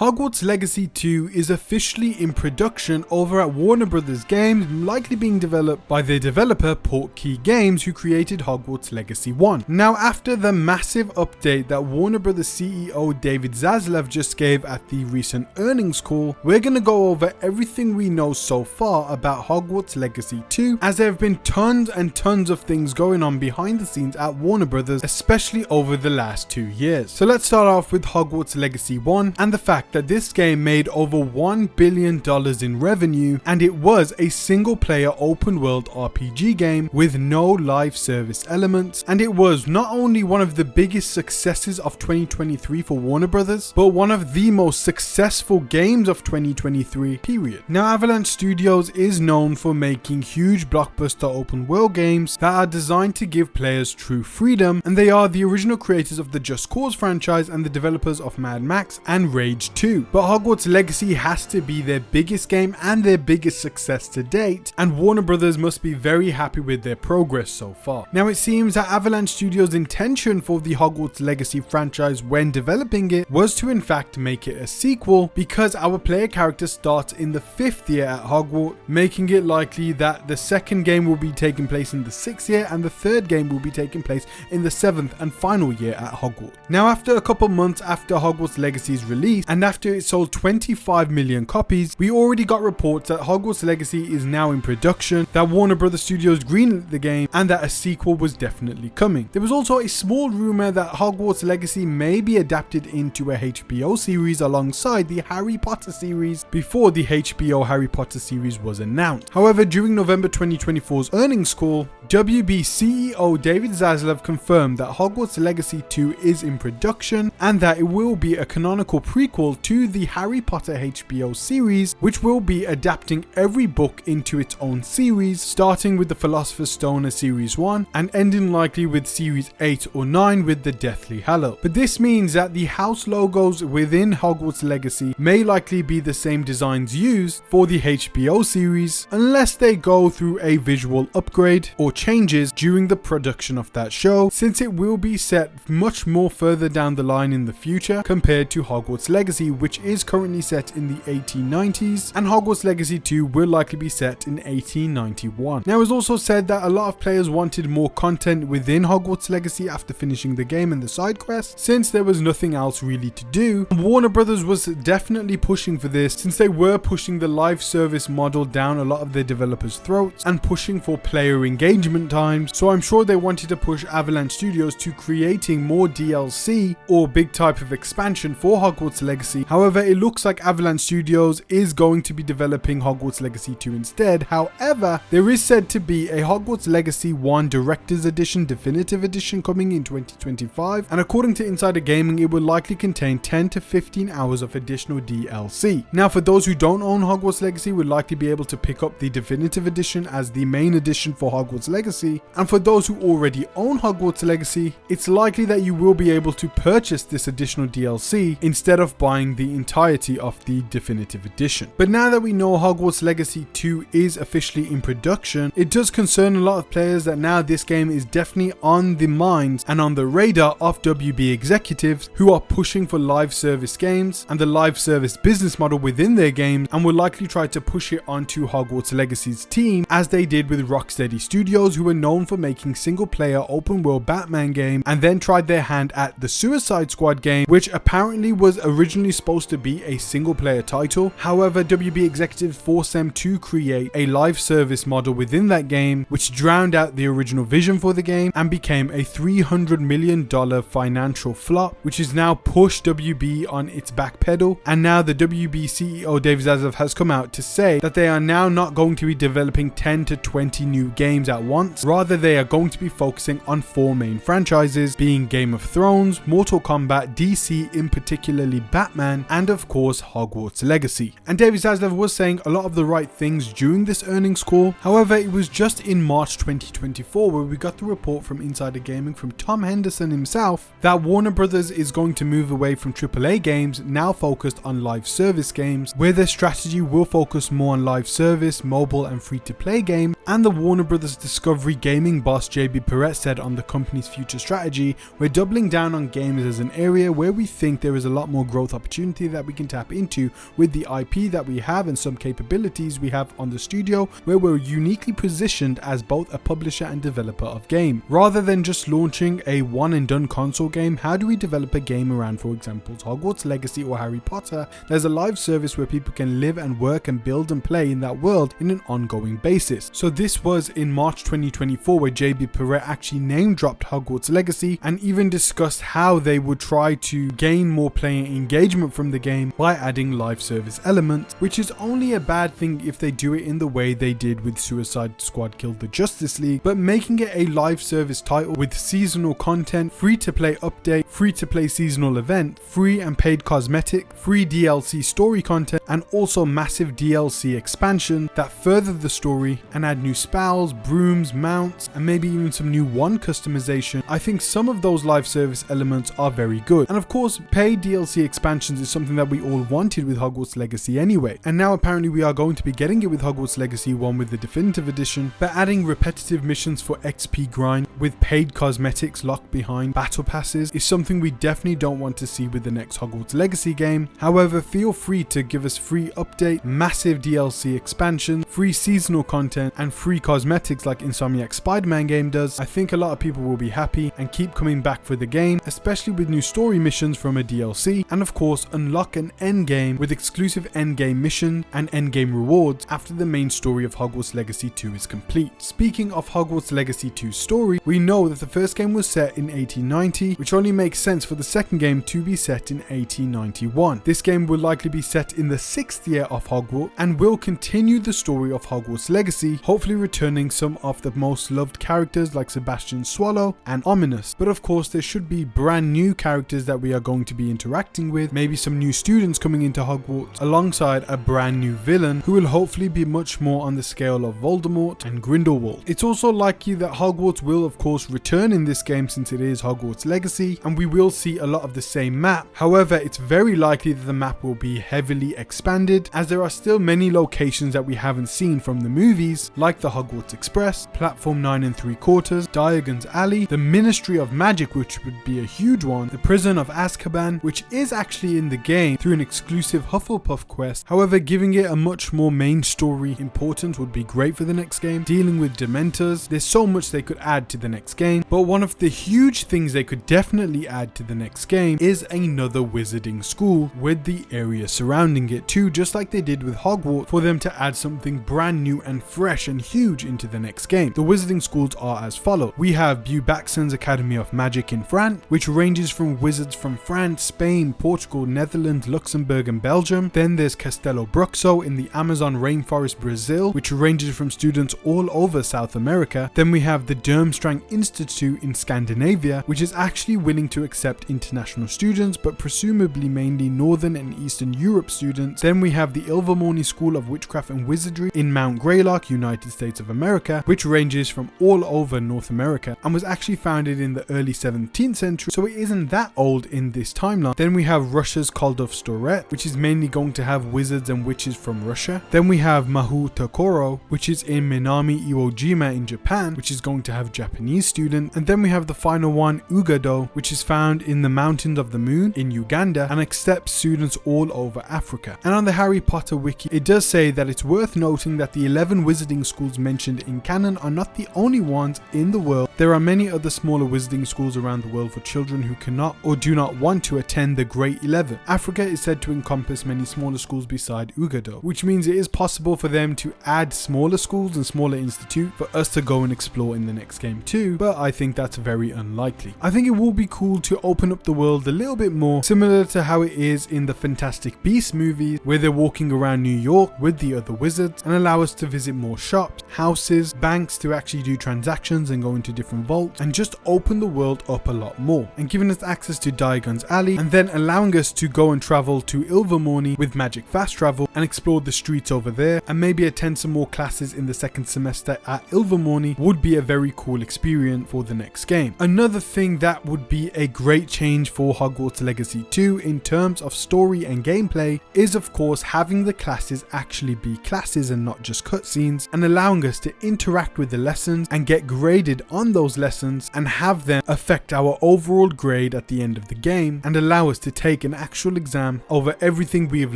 Hogwarts Legacy 2 is officially in production over at Warner Bros. Games, likely being developed by their developer Portkey Games, who created Hogwarts Legacy 1. Now, after the massive update that Warner Bros. CEO David Zaslav just gave at the recent earnings call, we're going to go over everything we know so far about Hogwarts Legacy 2, as there have been tons and tons of things going on behind the scenes at Warner Bros., especially over the last 2 years. So let's start off with Hogwarts Legacy 1 and the fact that this game made over $1 billion in revenue, and it was a single player open world RPG game with no live service elements, and it was not only one of the biggest successes of 2023 for Warner Bros., but one of the most successful games of 2023 period. Now, Avalanche Studios is known for making huge blockbuster open world games that are designed to give players true freedom, and they are the original creators of the Just Cause franchise and the developers of Mad Max and Rage 2. But Hogwarts Legacy has to be their biggest game and their biggest success to date, and Warner Bros. Must be very happy with their progress so far. Now, it seems that Avalanche Studios' intention for the Hogwarts Legacy franchise when developing it was to in fact make it a sequel, because our player character starts in the 5th year at Hogwarts, making it likely that the second game will be taking place in the 6th year and the third game will be taking place in the 7th and final year at Hogwarts. Now, after a couple months after Hogwarts Legacy's release, and after it sold 25 million copies, we already got reports that Hogwarts Legacy is now in production, that Warner Bros. Studios greenlit the game, and that a sequel was definitely coming. There was also a small rumor that Hogwarts Legacy may be adapted into a HBO series alongside the Harry Potter series before the HBO Harry Potter series was announced. However, during November 2024's earnings call, WB CEO David Zaslav confirmed that Hogwarts Legacy 2 is in production and that it will be a canonical prequel to the Harry Potter HBO series, which will be adapting every book into its own series, starting with the Philosopher's Stone as Series 1 and ending likely with Series 8 or 9 with the Deathly Hallows. But this means that the house logos within Hogwarts Legacy may likely be the same designs used for the HBO series, unless they go through a visual upgrade or changes during the production of that show, since it will be set much more further down the line in the future compared to Hogwarts Legacy, which is currently set in the 1890s, and Hogwarts Legacy 2 will likely be set in 1891. Now, it was also said that a lot of players wanted more content within Hogwarts Legacy after finishing the game and the side quests, since there was nothing else really to do. Warner Bros. Was definitely pushing for this, since they were pushing the live service model down a lot of their developers' throats and pushing for player engagement times, so I'm sure they wanted to push Avalanche Studios to creating more DLC or big type of expansion for Hogwarts Legacy. However, it looks like Avalanche Studios is going to be developing Hogwarts Legacy 2 instead. However, there is said to be a Hogwarts Legacy 1 Director's Edition Definitive Edition coming in 2025, and according to Insider Gaming, it will likely contain 10 to 15 hours of additional DLC. Now, for those who don't own Hogwarts Legacy, will likely be able to pick up the Definitive Edition as the main edition for Hogwarts Legacy, and for those who already own Hogwarts Legacy, it's likely that you will be able to purchase this additional DLC instead of buying the entirety of the Definitive Edition. But now that we know Hogwarts Legacy 2 is officially in production, it does concern a lot of players that now this game is definitely on the minds and on the radar of WB executives who are pushing for live service games and the live service business model within their games, and will likely try to push it onto Hogwarts Legacy's team, as they did with Rocksteady Studios, who were known for making single player open world Batman game, and then tried their hand at the Suicide Squad game, which apparently was originally supposed to be a single player title. However, WB executives forced them to create a live service model within that game, which drowned out the original vision for the game and became a $300 million financial flop, which has now pushed WB on its back pedal. And now the WB CEO David Zaslav has come out to say that they are now not going to be developing 10 to 20 new games at once. Rather, they are going to be focusing on 4 main franchises, being Game of Thrones, Mortal Kombat, DC, in particularly Batman, and of course Hogwarts Legacy. And David Zaslav was saying a lot of the right things during this earnings call. However, it was just in March 2024 where we got the report from Insider Gaming from Tom Henderson himself that Warner Bros. Is going to move away from AAA games, now focused on live service games, where their strategy will focus more on live service, mobile and free-to-play games, And the Warner Brothers Discovery gaming boss JB Perrette said on the company's future strategy, "We're doubling down on games as an area where we think there is a lot more growth opportunity that we can tap into with the IP that we have and some capabilities we have on the studio, where we're uniquely positioned as both a publisher and developer of game. Rather than just launching a one and done console game, how do we develop a game around, for example, Hogwarts Legacy or Harry Potter? There's a live service where people can live and work and build and play in that world in an ongoing basis." So this was in March 2024 where JB Perrette actually name dropped Hogwarts Legacy and even discussed how they would try to gain more player engagement from the game by adding live service elements, which is only a bad thing if they do it in the way they did with Suicide Squad Killed the Justice League, but making it a live service title with seasonal content, free to play update, free to play seasonal event, free and paid cosmetic, free DLC story content, and also massive DLC expansion that further the story and add new spells, brooms, mounts, and maybe even some new wand customization. I think some of those live service elements are very good. And of course, paid DLC expansions is something that we all wanted with Hogwarts Legacy anyway. And now apparently we are going to be getting it with Hogwarts Legacy 1 with the Definitive Edition, but adding repetitive missions for XP grind with paid cosmetics locked behind battle passes is something we definitely don't want to see with the next Hogwarts Legacy game. However, feel free to give us free update, massive DLC expansion, free seasonal content, and free cosmetics like Insomniac's Spider-Man game does. I think a lot of people will be happy and keep coming back for the game, especially with new story missions from a DLC, and of course unlock an endgame with exclusive endgame mission and endgame rewards after the main story of Hogwarts Legacy 2 is complete. Speaking of Hogwarts Legacy 2's story, we know that the first game was set in 1890, which only makes sense for the second game to be set in 1891. This game will likely be set in the 6th year of Hogwarts and will continue the story of Hogwarts Legacy, hopefully returning some of the most loved characters like Sebastian Swallow and Ominous. But of course there should be brand new characters that we are going to be interacting with, maybe some new students coming into Hogwarts alongside a brand new villain who will hopefully be much more on the scale of Voldemort and Grindelwald. It's also likely that Hogwarts will of course return in this game since it is Hogwarts Legacy, and we will see a lot of the same map. However, it's very likely that the map will be heavily expanded as there are still many locations that we haven't seen from the movies, like the Hogwarts Express, Platform 9 3/4, Diagon's Alley, the Ministry of Magic, which would be a huge one, the Prison of Azkaban, which is actually in the game through an exclusive Hufflepuff quest. However, giving it a much more main story importance would be great for the next game. Dealing with Dementors, there's so much they could add to the next game, but one of the huge things they could definitely add to the next game is another wizarding school with the area surrounding it too, just like they did with Hogwarts, for them to add something brand new and fresh and huge into the next game. The wizarding schools are as follows. We have Beauxbaton's Academy of Magic in France, which ranges from wizards from France, Spain, Portugal, Netherlands, Luxembourg and Belgium. Then there's Castelo Bruxo in the Amazon rainforest, Brazil, which ranges from students all over South America. Then we have the Durmstrang Institute in Scandinavia, which is actually willing to accept international students, but presumably mainly Northern and Eastern Europe students. Then we have the Ilvermorny School of Witchcraft and Wizardry in Mount Greylock, United States of America, which ranges from all over North America and was actually founded in the early 17th century, so it isn't that old in this timeline. Then we have Russia's Koldov Storet, which is mainly going to have wizards and witches from Russia. Then we have Mahu Tokoro, which is in Minami Iwo Jima in Japan, which is going to have Japanese students. And then we have the final one, Ugado, which is found in the Mountains of the Moon in Uganda and accepts students all over Africa. And on the Harry Potter wiki, it does say that it's worth noting that the 11 wizarding schools mentioned in canon are not the only ones in the world. There are many other smaller wizarding schools around the world for children who cannot or do not want to attend the Great 11. Africa is said to encompass many smaller schools beside Ugado, which means it is possible for them to add smaller schools and smaller institutes for us to go and explore in the next game too, but I think that's very unlikely. I think it will be cool to open up the world a little bit more, similar to how it is in the Fantastic Beasts movies, where they're walking around New York with the other wizards, and allow us to visit more shops, houses, banks to actually do transactions and go into different vaults, and just open the world up a lot more, and giving us access to Diagon's Alley, and then allowing us to go and travel to Ilvermorny with magic fast travel and explore the streets over there, and maybe attend some more classes in the second semester at Ilvermorny would be a very cool experience for the next game. Another thing that would be a great change for Hogwarts Legacy 2 in terms of story and gameplay is of course having the classes actually be classes and not just cutscenes, and allowing us to interact with the lessons and get graded on those lessons and have them affect our overall grade at the end of the game, and allow us to take an actual exam over everything we have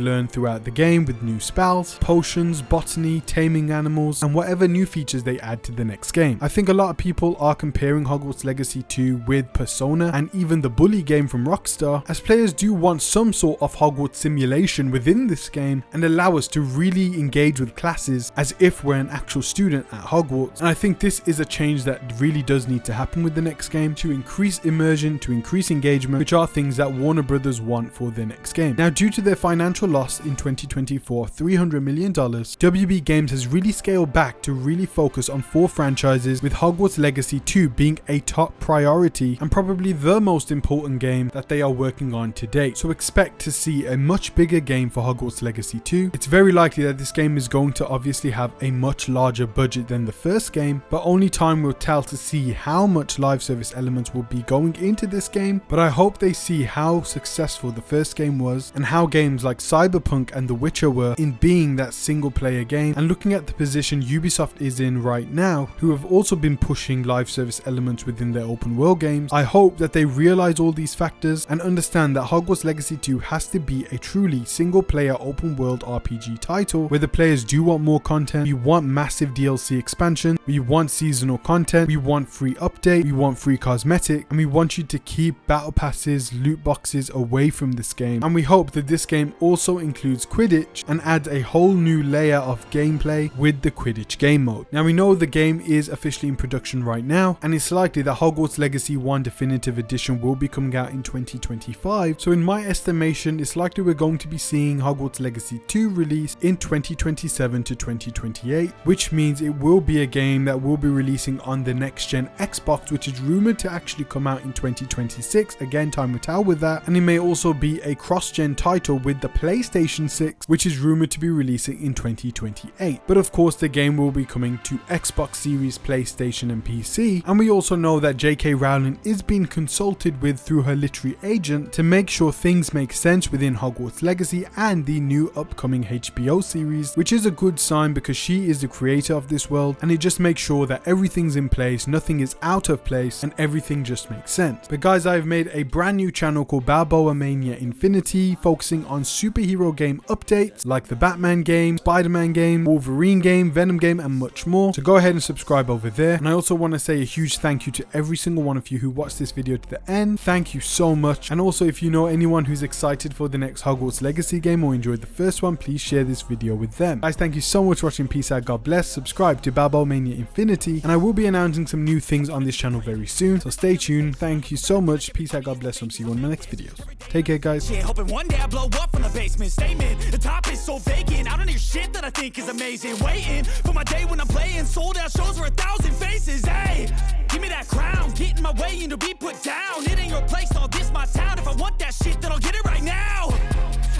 learned throughout the game with new spells, potions, botany, taming animals, and whatever new features they add to the next game. I think a lot of people are comparing Hogwarts Legacy 2 with Persona and even the Bully game from Rockstar, as players do want some sort of Hogwarts simulation within this game and allow us to really engage with classes as if we're an actual student at Hogwarts. And I think this is a change that really does need to happen with the next game to increase immersion, to increase engagement, which are things that Warner Brothers want for their next game. Now, due to their financial loss in 2024, $300 million, WB Games has really scaled back to really focus on 4 franchises, with Hogwarts Legacy 2 being a top priority and probably the most important game that they are working on to date. So expect to see a much bigger game for Hogwarts Legacy 2. It's very likely that this game is going to obviously have a much larger budget than the first game, but only time will tell to see how much live service elements will be going into this game. But I hope they see how successful the first game was and how games like Cyberpunk and The Witcher were in being that single player game, and looking at the position Ubisoft is in right now, who have also been pushing live service elements within their open world games. I hope that they realize all these factors and understand that Hogwarts Legacy 2 has to be a truly single player open world RPG title where the players do want more content. We want massive DLC expansion, we want seasonal content, we want free update, we want free cosmetic, and we want you to keep battle passes, loot boxes away from this game. And we hope that this game also includes Quidditch and adds a whole new layer of gameplay with the Quidditch game mode. Now, we know the game is officially in production right now, and it's likely that Hogwarts Legacy 1 Definitive Edition will be coming out in 2025. So in my estimation, it's likely we're going to be seeing Hogwarts Legacy 2 released in 2027 to 2028, which means it will be a game that will be releasing on the next gen Xbox, which is rumored to actually come out in 2026. Again, time will tell with that. And it may also be a cross-gen title with the PlayStation 6, which is rumored to be releasing in 2028. But of course, the game will be coming to Xbox Series, PlayStation, and PC. And we also know that J.K. Rowling is being consulted with through her literary agent to make sure things make sense within Hogwarts Legacy and the new upcoming HBO series, which is a good sign because she is the creator of this world, and it just makes sure that everything's in place, nothing is out of place, and everything just makes sense. But guys, I've made a brand new channel called Balboa Mania Infinity, focusing on superhero game updates like the Batman game, Spider-Man game, Wolverine game, Venom game, and much more. So go ahead and subscribe over there. And I also want to say a huge thank you to every single one of you who watched this video to the end. Thank you so much. And also, if you know anyone who's excited for the next Hogwarts Legacy game or enjoyed the first one, please share this video with them. Guys, thank you so much for watching. Peace out, God bless. Subscribe to Balboa Mania Infinity, and I will be announcing some new things on this channel very soon, so stay tuned. Thank you so much. Peace out, God bless. I'll see you on my next videos. Take care, guys. Yeah, hoping one day I blow up from the basement. Statement, the top is so vacant. I don't hear shit that I think is amazing. Waiting for my day when I'm playing sold out shows for 1,000 faces. Hey, give me that crown, get in my way and to be put down. It ain't your place, all this my town. If I want that shit, then I'll get it right now.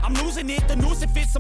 I'm losing it, the noose it fits some